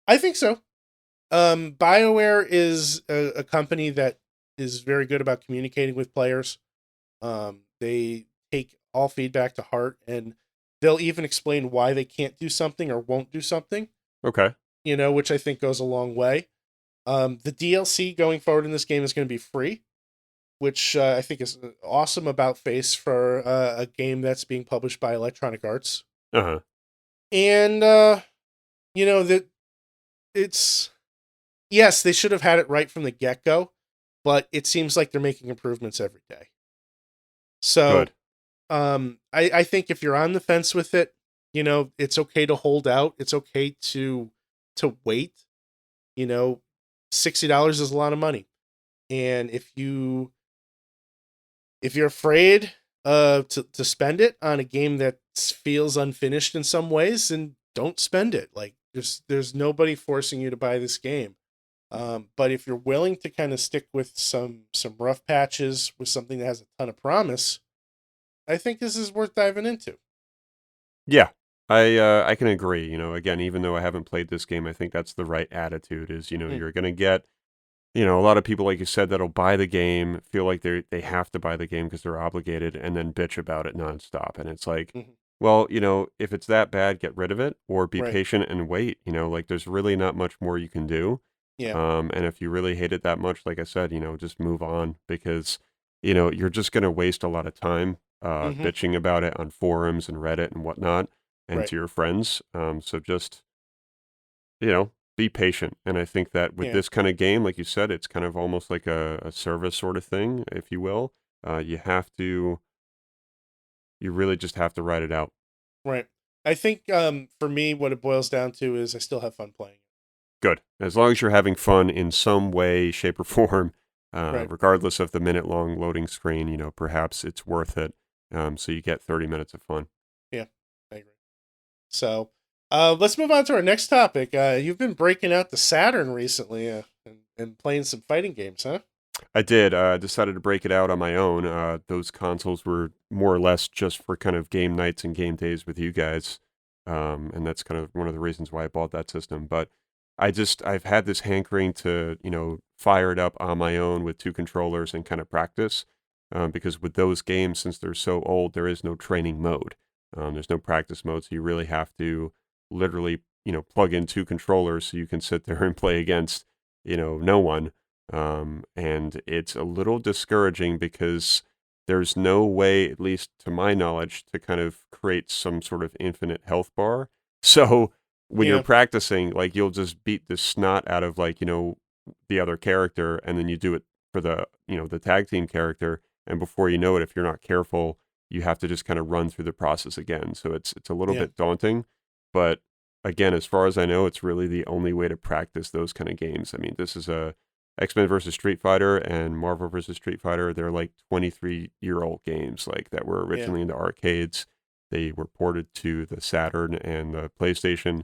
I think so. BioWare is a company that is very good about communicating with players. They take all feedback to heart, and they'll even explain why they can't do something or won't do something. Okay. Which I think goes a long way. The DLC going forward in this game is going to be free, which I think is an awesome about face for a game that's being published by Electronic Arts. Uh-huh. And that it's, yes, they should have had it right from the get-go, but it seems like they're making improvements every day. So, good. I think if you're on the fence with it, it's okay to hold out. It's okay to wait. $60 is a lot of money, and if you're afraid to spend it on a game that feels unfinished in some ways, then don't spend it. Like, there's nobody forcing you to buy this game. But if you're willing to kind of stick with some rough patches with something that has a ton of promise, I think this is worth diving into. Yeah, I can agree. Again, even though I haven't played this game, I think that's the right attitude. Is you're gonna get a lot of people, like you said, that'll buy the game, feel like they have to buy the game because they're obligated, and then bitch about it nonstop. And it's like, well, if it's that bad, get rid of it, or be Right. patient and wait. Like there's really not much more you can do. Yeah. And if you really hate it that much, like I said, just move on, because you're just gonna waste a lot of time bitching about it on forums and Reddit and whatnot, and Right. to your friends. So just be patient. And I think that with Yeah. this kind of game, like you said, it's kind of almost like a service sort of thing, if you will. You really just have to ride it out. Right. I think for me, what it boils down to is I still have fun playing it. Good. As long as you're having fun in some way, shape, or form, Right. regardless of the minute-long loading screen, perhaps it's worth it. So you get 30 minutes of fun. Yeah, I agree. So let's move on to our next topic. You've been breaking out the Saturn recently and playing some fighting games, huh? I did. Decided to break it out on my own. Those consoles were more or less just for kind of game nights and game days with you guys. And that's kind of one of the reasons why I bought that system. But I've had this hankering to, fire it up on my own with two controllers and kind of practice. Because with those games, since they're so old, there is no training mode. There's no practice mode. So you really have to literally, plug in two controllers so you can sit there and play against, no one. And it's a little discouraging because there's no way, at least to my knowledge, to kind of create some sort of infinite health bar. So when you're practicing, like, you'll just beat the snot out of, like, the other character, and then you do it for the tag team character, and before you know it, if you're not careful, you have to just kind of run through the process again. So it's a little Yeah. bit daunting, but again, as far as I know, it's really the only way to practice those kind of games. I mean, this is a X-Men versus Street Fighter and Marvel versus Street Fighter. They're like 23-year-old games like that were Yeah. originally in the arcades. They were ported to the Saturn and the PlayStation,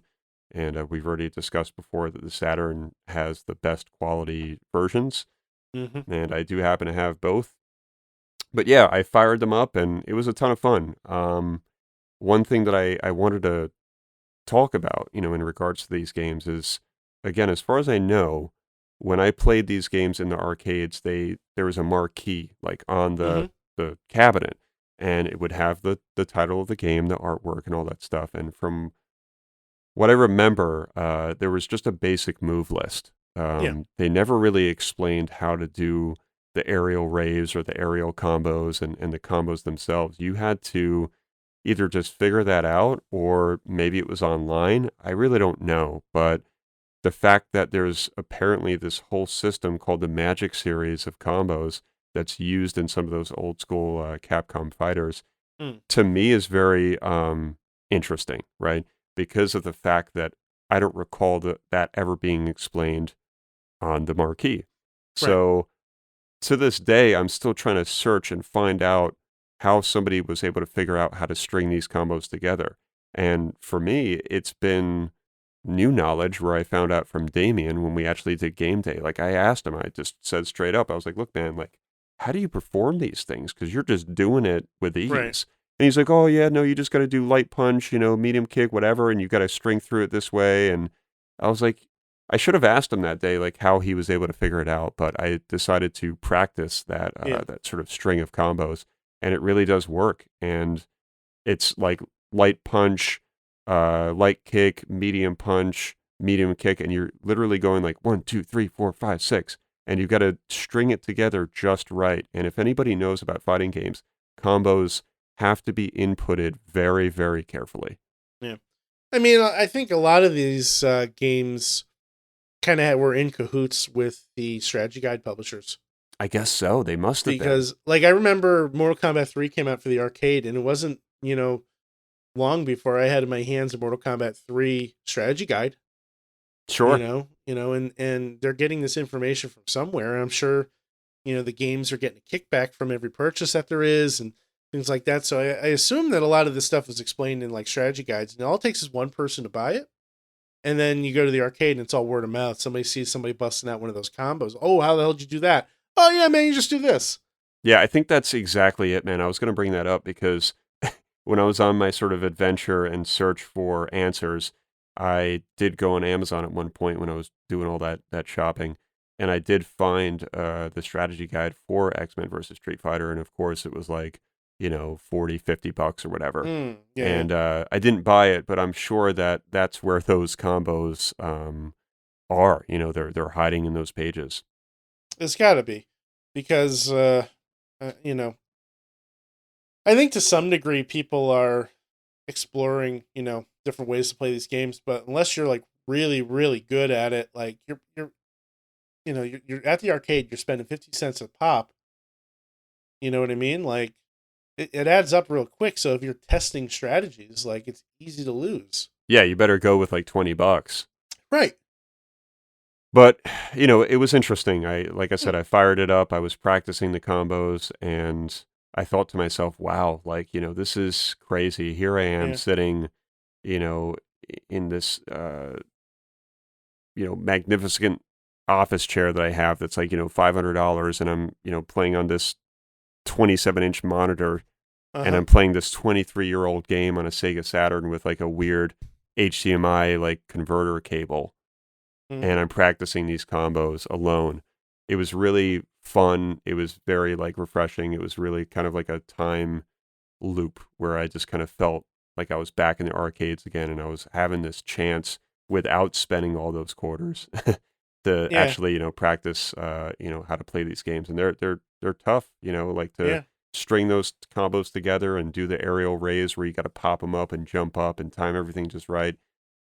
and we've already discussed before that the Saturn has the best quality versions, Mm-hmm. and I do happen to have both. But yeah, I fired them up, and it was a ton of fun. One thing that I wanted to talk about, in regards to these games is, again, as far as I know, when I played these games in the arcades, there was a marquee like on Mm-hmm. the cabinet, and it would have the title of the game, the artwork, and all that stuff. And from what I remember, there was just a basic move list. Yeah. They never really explained how to do the aerial raves or the aerial combos and the combos themselves. You had to either just figure that out or maybe it was online. I really don't know. But the fact that there's apparently this whole system called the Magic series of combos that's used in some of those old school Capcom fighters, Mm. to me is very interesting, right? Because of the fact that I don't recall that ever being explained on the marquee. Right. So to this day, I'm still trying to search and find out how somebody was able to figure out how to string these combos together. And for me, it's been new knowledge where I found out from Damien when we actually did game day. Like I asked him, I just said straight up, I was like, look, man, like, how do you perform these things? Because you're just doing it with Right. ease. And he's like, oh, yeah, no, you just got to do light punch, medium kick, whatever, and you got to string through it this way. And I was like, I should have asked him that day, like how he was able to figure it out, but I decided to practice Yeah. that sort of string of combos, and it really does work. And it's like light punch, light kick, medium punch, medium kick, and you're literally going like 1, 2, 3, 4, 5, 6, and you've got to string it together just right. And if anybody knows about fighting games, combos have to be inputted very, very carefully. Yeah. I mean, I think a lot of these games kind of were in cahoots with the strategy guide publishers. I guess so. They must have been. Because, like, I remember Mortal Kombat 3 came out for the arcade, and it wasn't, long before I had in my hands a Mortal Kombat 3 strategy guide. Sure. And they're getting this information from somewhere. And I'm sure, the games are getting a kickback from every purchase that there is and things like that. So I assume that a lot of this stuff is explained in like strategy guides, and all it takes is one person to buy it. And then you go to the arcade and it's all word of mouth. Somebody sees somebody busting out one of those combos. Oh, how the hell did you do that? Oh yeah, man, you just do this. Yeah, I think that's exactly it, man. I was going to bring that up because when I was on my sort of adventure and search for answers, I did go on Amazon at one point when I was doing all that shopping, and I did find the strategy guide for X-Men versus Street Fighter, and of course it was like, 40, $50 or whatever. Yeah, And I didn't buy it, but I'm sure that that's where those combos are. They're hiding in those pages. it's got to be because I think to some degree people are exploring different ways to play these games, but unless you're like really really good at it, like you're at the arcade, you're spending 50 cents a pop. You know what I mean? Like it adds up real quick. So if you're testing strategies, like it's easy to lose. Yeah, you better go with like $20. Right. But, it was interesting. Like I said, I fired it up. I was practicing the combos and I thought to myself, wow, like, this is crazy. Here I am Yeah. sitting, in this, magnificent office chair that I have that's like, $500, and I'm, playing on this 27-inch monitor, and Uh-huh. I'm playing this 23-year-old game on a Sega Saturn with like a weird HDMI like converter cable, Mm-hmm. and I'm practicing these combos alone. It was really fun. It was very like refreshing. It was really kind of like a time loop where I just kind of felt like I was back in the arcades again, and I was having this chance without spending all those quarters to Yeah. actually, practice, how to play these games. And they're tough, like to Yeah. string those combos together and do the aerial raise where you got to pop them up and jump up and time everything just right.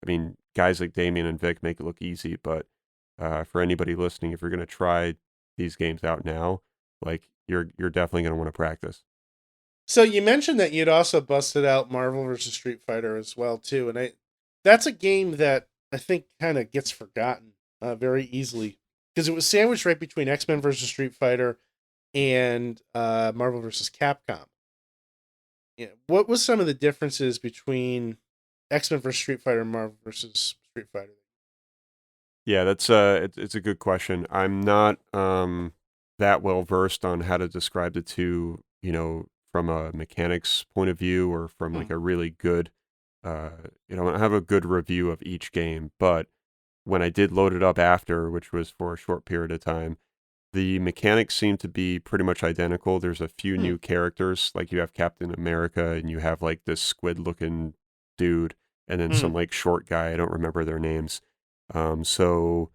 I mean, guys like Damien and Vic make it look easy, but for anybody listening, if you're going to try these games out now, like you're definitely going to want to practice. So you mentioned that you'd also busted out Marvel vs. Street Fighter as well too, and that's a game that I think kind of gets forgotten very easily because it was sandwiched right between X-Men vs. Street Fighter and Marvel vs. Capcom. Yeah, what was some of the differences between X-Men vs. Street Fighter and Marvel vs. Street Fighter? Yeah, that's it's a good question. I'm not that well versed on how to describe the two, from a mechanics point of view or from like a really good uh I have a good review of each game, but when I did load it up after, which was for a short period of time, the mechanics seem to be pretty much identical. There's a few Hmm. new characters, like you have Captain America and you have like this squid looking dude and then some like short guy. I don't remember their names. So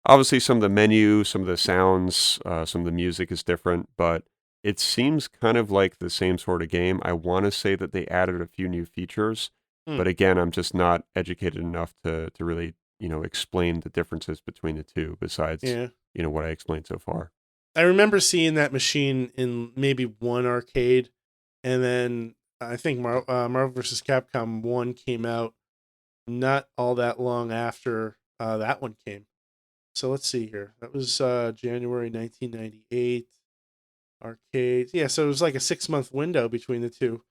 obviously some of the menu, some of the sounds, some of the music is different, but it seems kind of like the same sort of game. I want to say that they added a few new features, but again, I'm just not educated enough to really, explain the differences between the two besides, Yeah. what I explained so far. I remember seeing that machine in maybe one arcade, and then I think Marvel vs. Capcom 1 came out not all that long after that one came. So let's see here. That was January 1998. Arcade. Yeah, so it was like a 6-month window between the two.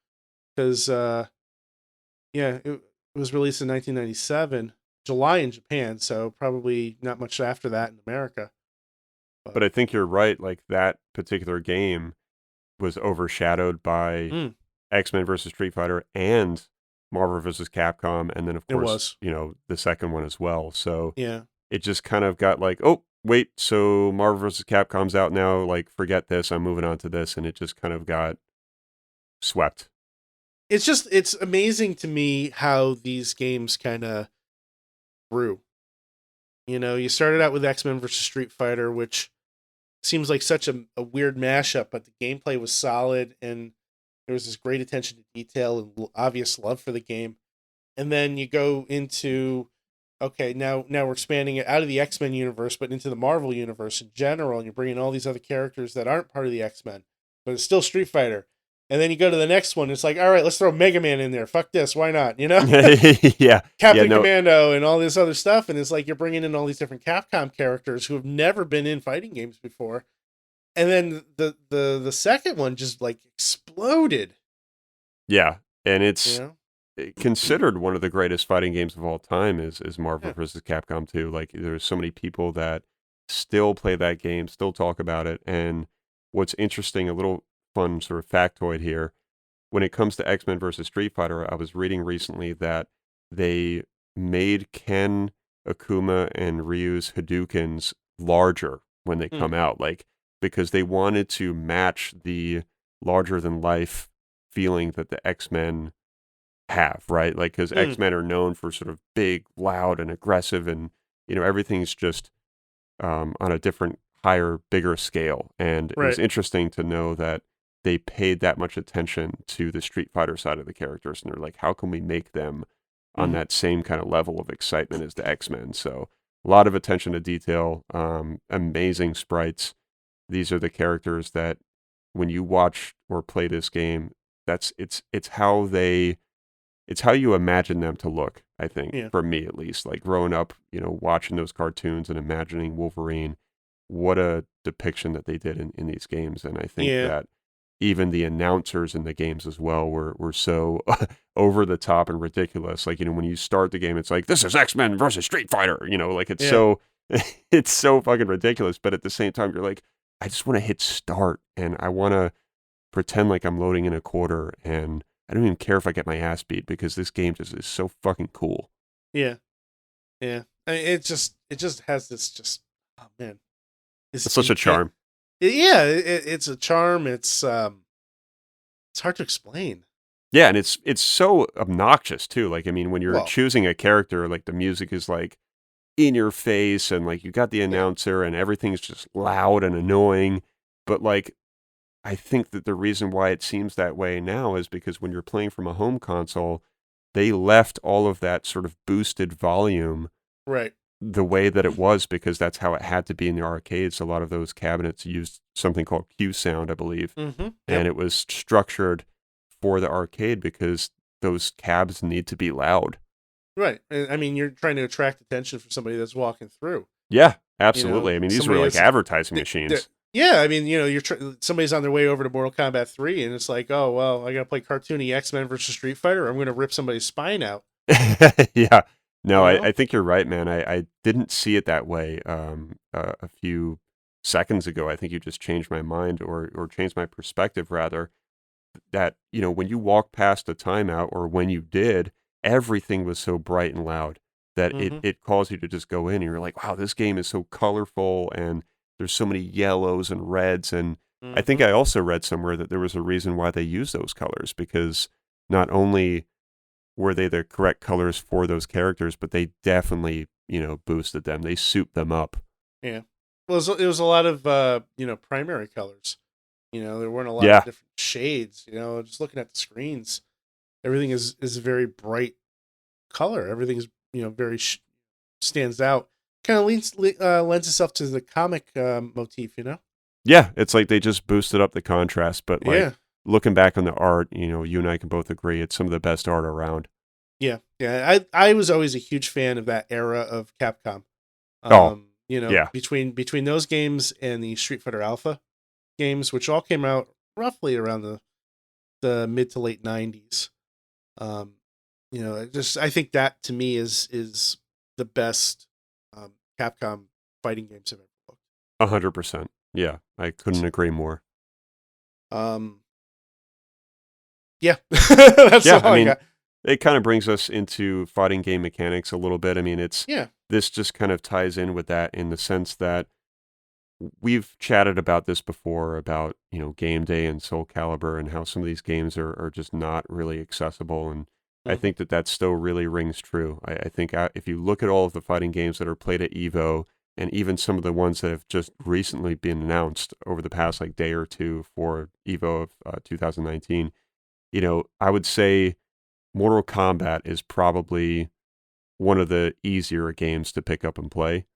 Because, it was released in 1997, July in Japan, so probably not much after that in America. But I think you're right. Like that particular game was overshadowed by X-Men versus Street Fighter and Marvel versus Capcom, and then of It course, was. the second one as well. So Yeah. it just kind of got like, oh, wait, so Marvel vs. Capcom's out now, like forget this, I'm moving on to this, and it just kind of got swept. It's amazing to me how these games kind of grew. You started out with X-Men versus Street Fighter, which seems like such a weird mashup, but the gameplay was solid and there was this great attention to detail and obvious love for the game. And then you go into, okay, now we're expanding it out of the X-Men universe, but into the Marvel universe in general, and you're bringing all these other characters that aren't part of the X-Men, but it's still Street Fighter. And then you go to the next one, it's like, all right, let's throw Mega Man in there. Fuck this, why not? Yeah. Captain No. Commando and all this other stuff, and it's like you're bringing in all these different Capcom characters who have never been in fighting games before. And then the second one just like exploded. Yeah, and You it's know? considered one of the greatest fighting games of all time is Marvel Yeah. vs. Capcom 2. Like there's so many people that still play that game, still talk about it. And what's interesting, a little fun sort of factoid here, when it comes to X-Men versus Street Fighter, I was reading recently that they made Ken, Akuma, and Ryu's Hadoukens larger when they come out, like because they wanted to match the larger than life feeling that the X-Men have, right? Like, because X-Men are known for sort of big, loud, and aggressive, and everything's just on a different, higher, bigger scale. And it was Right. interesting to know that they paid that much attention to the Street Fighter side of the characters, and they're like, how can we make them on that same kind of level of excitement as the X-Men? So a lot of attention to detail, amazing sprites. These are the characters that when you watch or play this game, it's how you imagine them to look, I think, Yeah. for me at least. Like growing up, watching those cartoons and imagining Wolverine, what a depiction that they did in these games. And I think Yeah. that even the announcers in the games as well were so over the top and ridiculous. Like, when you start the game, it's like, this is X-Men versus Street Fighter, like it's Yeah. so it's so fucking ridiculous. But at the same time, you're like, I just want to hit start and I want to pretend like I'm loading in a quarter and I don't even care if I get my ass beat because this game just is so fucking cool. Yeah. Yeah. It just has this oh man. It's such a charm. It's a charm. It's hard to explain. Yeah, and it's so obnoxious too. Like, I mean, when you're Well, choosing a character, like the music is like in your face and like you got the announcer and everything's just loud and annoying. But like I think that the reason why it seems that way now is because when you're playing from a home console, they left all of that sort of boosted volume right. the way that it was because that's how it had to be in the arcades. A lot of those cabinets used something called Q sound, I believe, Mm-hmm. and Yep. it was structured for the arcade because those cabs need to be loud. Right. And, I mean, you're trying to attract attention for somebody that's walking through. Yeah, You know, absolutely. I mean, these were somebody like that's advertising th- th- machines. yeah. I mean, somebody's on their way over to Mortal Kombat 3, and it's like, oh well, I gotta play cartoony X-Men versus Street Fighter. I'm gonna rip somebody's spine out. Yeah. No, You I know. think you're right, man. I didn't see it that way a few seconds ago. I think you just changed my mind or changed my perspective, rather. That, when you walk past a timeout or when you did, everything was so bright and loud that it, Mm-hmm. it caused you to just go in and you're like, wow, this game is so colorful and there's so many yellows and reds. And I think Mm-hmm. I also read somewhere that there was a reason why they used those colors because not only were they the correct colors for those characters, but they definitely, boosted them. They souped them up. Yeah. Well, it was a lot of primary colors. There weren't a lot of Yeah, different shades. Just looking at the screens, everything is a very bright color. Everything is very stands out. Kind of lends itself to the comic motif. yeah. It's like they just boosted up the contrast, but like Yeah. looking back on the art, you and I can both agree it's some of the best art around. Yeah, yeah. I was always a huge fan of that era of Capcom. Oh, yeah. Between those games and the Street Fighter Alpha games, which all came out roughly around the mid to late '90s. Um, I think that to me is the best Capcom fighting games I've ever looked. 100%. Yeah, I couldn't agree more. Um, yeah, that's Yeah, all I I mean, got. it kind of brings us into fighting game mechanics a little bit. I mean, Yeah. this just kind of ties in with that in the sense that we've chatted about this before about, Game Day and Soul Calibur and how some of these games are just not really accessible. And I Hmm. think that still really rings true. I think if you look at all of the fighting games that are played at EVO and even some of the ones that have just recently been announced over the past like day or two for EVO of 2019, I would say Mortal Kombat is probably one of the easier games to pick up and play.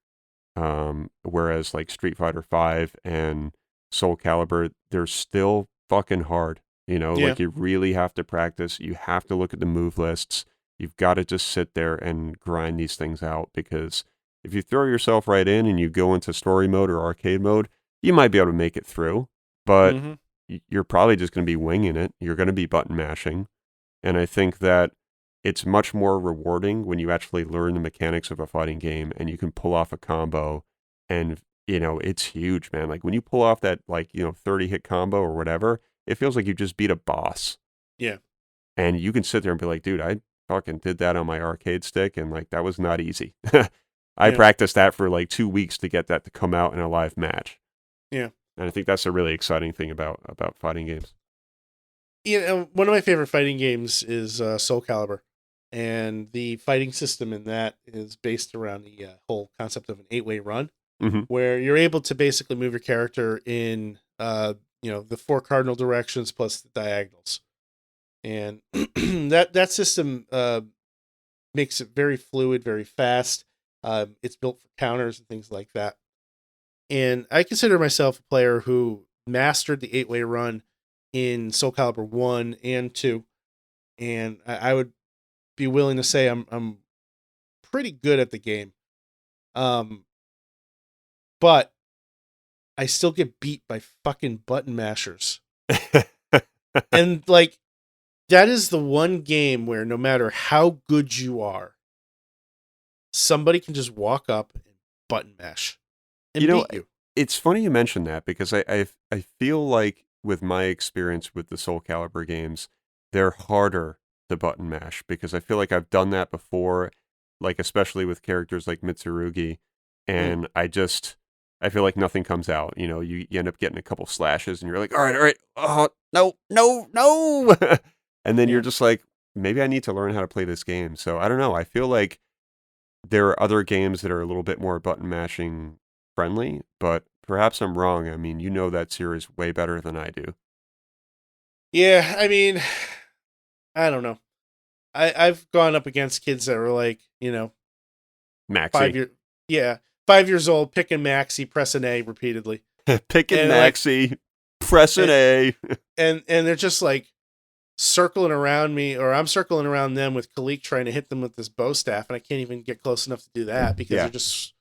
Whereas like Street Fighter 5 and Soul Calibur, they're still fucking hard. Yeah. Like you really have to practice. You have to look at the move lists. You've got to just sit there and grind these things out because if you throw yourself right in and you go into story mode or arcade mode, you might be able to make it through, but Hmm. you're probably just going to be winging it. You're going to be button mashing. And I think that it's much more rewarding when you actually learn the mechanics of a fighting game and you can pull off a combo and it's huge, man. Like when you pull off that 30 hit combo or whatever, it feels like you just beat a boss. Yeah. And you can sit there and be like, dude, I fucking did that on my arcade stick and like that was not easy. I Yeah. practiced that for like 2 weeks to get that to come out in a live match. Yeah. And I think that's a really exciting thing about fighting games. One of my favorite fighting games is Soul Calibur, and the fighting system in that is based around the whole concept of an 8-way run, Hmm. where you're able to basically move your character in, the four cardinal directions plus the diagonals, and that system makes it very fluid, very fast. It's built for counters and things like that, and I consider myself a player who mastered the 8-way run in Soul Calibur 1 and 2, and I would be willing to say I'm pretty good at the game. Um, but I still get beat by fucking button mashers. And like that is the one game where no matter how good you are, somebody can just walk up and button mash You and know, beat you. it's funny you mention that because I feel like with my experience with the Soul Calibur games, they're harder to button mash because I feel like I've done that before, like especially with characters like Mitsurugi, Mm, and I feel like nothing comes out. You end up getting a couple slashes and you're like, all right, oh no, no, no, and then you're yeah. just like, maybe I need to learn how to play this game. So I don't know. I feel like there are other games that are a little bit more button mashing friendly, but perhaps I'm wrong. I mean, you know that series way better than I do. Yeah, I mean, I don't know. I've gone up against kids that were like, 5 Maxi. year Yeah, 5 years old, picking Maxi, pressing A repeatedly. Picking And, Maxi, pressing A. And they're just like circling around me, or I'm circling around them with Khalik trying to hit them with this bow staff, and I can't even get close enough to do that because they're just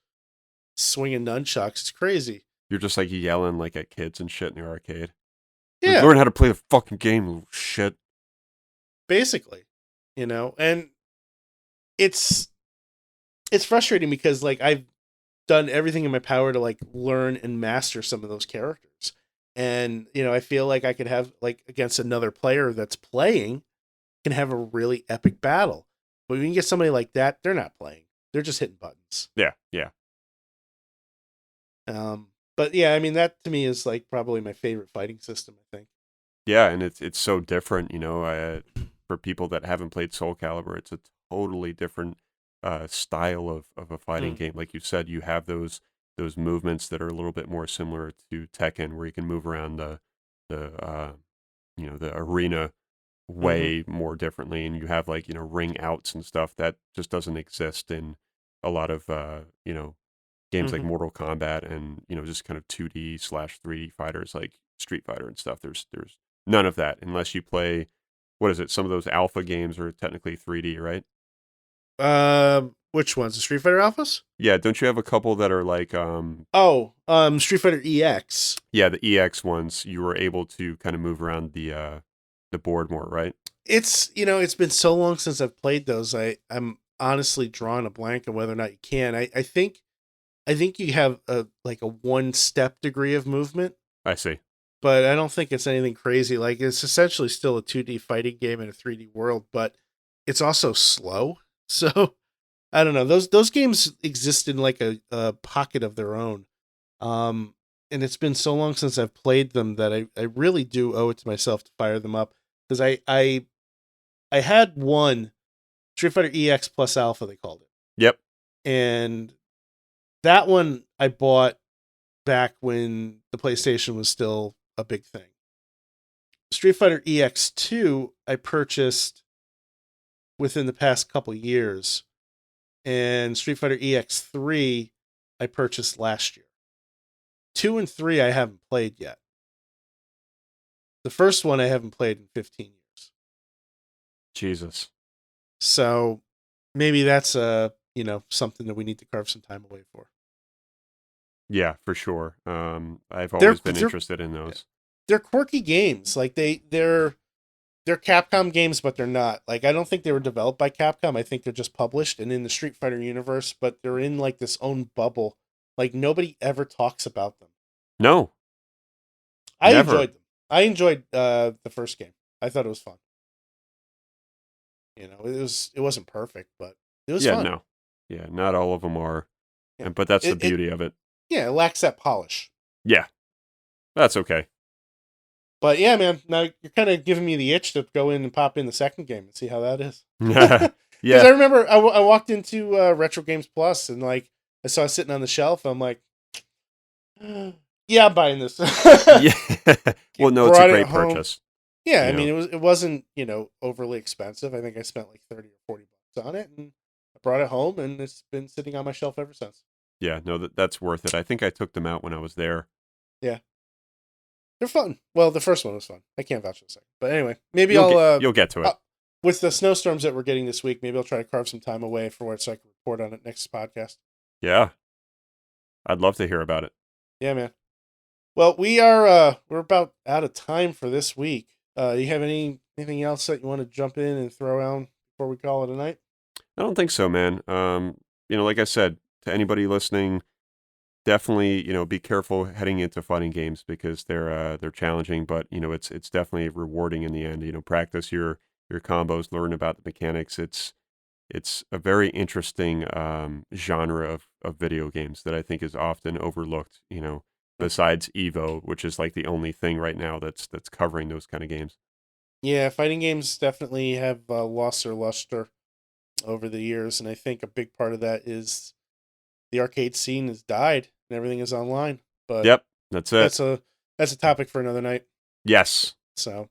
swinging nunchucks. It's crazy. You're just like yelling like at kids and shit in the arcade. Yeah. Like, learn how to play the fucking game, little shit. Basically, and it's frustrating because like I've done everything in my power to like learn and master some of those characters. And, I feel like I could have like against another player that's playing can have a really epic battle. But when you get somebody like that, they're not playing. They're just hitting buttons. Yeah. But yeah, I mean, that to me is like probably my favorite fighting system, I think. Yeah, and it's so different, for people that haven't played Soul Calibur, it's a totally different style of a fighting game. Like you said, you have those movements that are a little bit more similar to Tekken, where you can move around the arena way more differently, and you have like ring outs and stuff that just doesn't exist in a lot of games like Mortal Kombat and just kind of 2D/3D fighters like Street Fighter and stuff. There's none of that unless you play, what is it? Some of those alpha games are technically 3D, right? Which ones? The Street Fighter Alphas? Yeah, don't you have a couple that are like Street Fighter EX. Yeah, the EX ones, you were able to kind of move around the board more, right? It's it's been so long since I've played those. I'm honestly drawing a blank on whether or not you can. I think you have a 1-step degree of movement. I see. But I don't think it's anything crazy. Like, it's essentially still a 2D fighting game in a 3D world, but it's also slow. So I don't know. Those games exist in like a pocket of their own. And it's been so long since I've played them that I really do owe it to myself to fire them up. Because I had one Street Fighter EX plus Alpha, they called it. Yep. And that one I bought back when the PlayStation was still a big thing. Street Fighter EX2 I purchased within the past couple years, and Street Fighter EX3 I purchased last year. 2 and 3 I haven't played yet. The first one I haven't played in 15 years. Jesus. So maybe that's something that we need to carve some time away for. Yeah, for sure. I've always been interested in those. They're quirky games. Like they're Capcom games, but they're not. Like, I don't think they were developed by Capcom. I think they're just published and in the Street Fighter universe, but they're in like this own bubble. Like, nobody ever talks about them. No. I enjoyed them. I enjoyed the first game. I thought it was fun. It wasn't perfect, but it was fun. No. Yeah, not all of them are. Yeah. But that's the beauty of it. Yeah, it lacks that polish. Yeah. That's okay. But yeah, man, now you're kind of giving me the itch to go in and pop in the second game and see how that is. Yeah. Because I remember I walked into Retro Games Plus and like I saw it sitting on the shelf. I'm like, yeah, I'm buying this. Yeah. Well, no, it's a great purchase. Yeah, I mean, it wasn't overly expensive. I think I spent like $30 or $40 on it, and I brought it home, and it's been sitting on my shelf ever since. Yeah, no, that's worth it. I think I took them out when I was there. Yeah. They're fun. Well, the first one was fun. I can't vouch for the second. But anyway, maybe you'll get to it. With the snowstorms that we're getting this week, maybe I'll try to carve some time away for it so I can report on it next podcast. Yeah. I'd love to hear about it. Yeah, man. Well, we're about out of time for this week. You have anything else that you want to jump in and throw out before we call it a night? I don't think so, man. Like I said, to anybody listening, definitely, be careful heading into fighting games because they're challenging, but it's definitely rewarding in the end. Practice your combos, learn about the mechanics. It's a very interesting genre of video games that I think is often overlooked. Besides Evo, which is like the only thing right now that's covering those kind of games. Yeah, fighting games definitely have lost their luster over the years, and I think a big part of that is the arcade scene has died and everything is online. But yep, that's it. That's a topic for another night. Yes. So,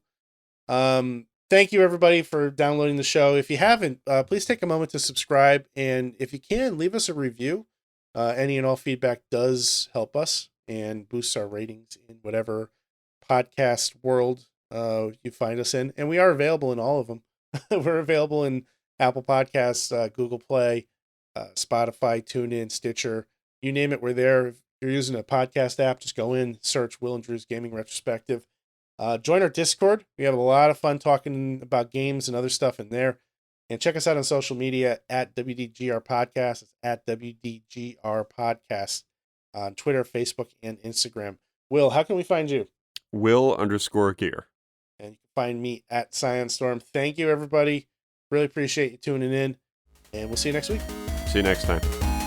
thank you everybody for downloading the show. If you haven't, please take a moment to subscribe, and if you can, leave us a review. Any and all feedback does help us and boosts our ratings in whatever podcast world you find us in. And we are available in all of them. We're available in Apple Podcasts, Google Play, Spotify, TuneIn, Stitcher, you name it, we're there. If you're using a podcast app, just go in, search Will and Drew's Gaming Retrospective. Join our Discord. We have a lot of fun talking about games and other stuff in there. And check us out on social media at WDGRPodcast. It's at WDGRPodcast on Twitter, Facebook, and Instagram. Will, how can we find you? Will_gear. And you can find me at ScionStorm. Thank you, everybody. Really appreciate you tuning in. And we'll see you next week. See you next time.